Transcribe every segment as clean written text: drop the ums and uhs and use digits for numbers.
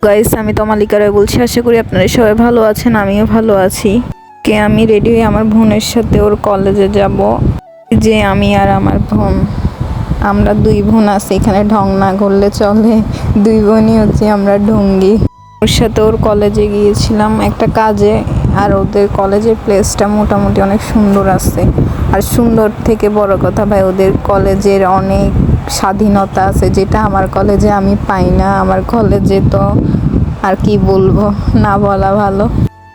Guys, আমি তমালিকা রায় বলছি। আশা করি আপনারা সবাই ভালো আছেন, আমিও ভালো আছি। আমি রেডি হয়ে আমার বোনের সাথে ওর কলেজে যাব। যে আমি আর আমার বোন, আমরা দুই বোন আছি এখানে, ঢং না করলে চলে। দুই বোনই হচ্ছে আমরা ঢঙ্গি। ওর সাথে ওর কলেজে গিয়েছিলাম একটা কাজে। আর ওদের কলেজের প্লেসটা মোটামুটি অনেক সুন্দর আছে। আর সুন্দর থেকে বড় কথা ভাই, ওদের কলেজের অনেক স্বাধীনতা আছে, যেটা আমার কলেজে আমি পাই না। আমার কলেজে তো আর কি বলবো, না বলা ভালো।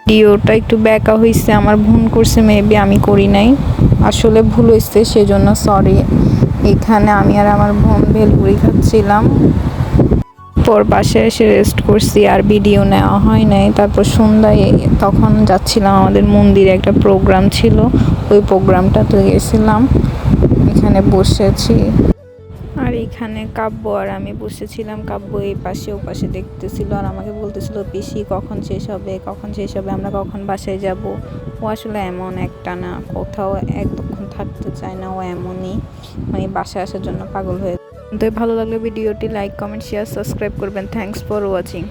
ভিডিওটা একটু ব্যাকা হয়েছে, আমার ভুল করছে, মেবি আমি করি নাই। আসলে ভুল হয়েছে, সেজন্য সরি। এখানে আমি আর আমার বোন ভেলপুরি খাচ্ছিলাম। পর বাসায় এসে রেস্ট করছি, আর ভিডিও নেওয়া হয় নাই। তারপর সন্ধ্যায় তখন যাচ্ছিলাম, আমাদের মন্দিরে একটা প্রোগ্রাম ছিল, ওই প্রোগ্রামটাতে গেছিলাম। এখানে বসেছি, আর এখানে কাব্য আর আমি বসেছিলাম। কাব্য এই পাশে ও পাশে দেখতেছিল, আর আমাকে বলতেছিল পিসি কখন শেষ হবে, কখন শেষ হবে, আমরা কখন বাসায় যাব। ও আসলে এমন একটা না, কোথাও একদম থাকতে চায় না, ও এমনই, মানে বাসায় আসার জন্য পাগল হয়ে। তো ভালো লাগলে ভিডিওটি লাইক, কমেন্ট, শেয়ার, সাবস্ক্রাইব করবেন। Thanks for watching.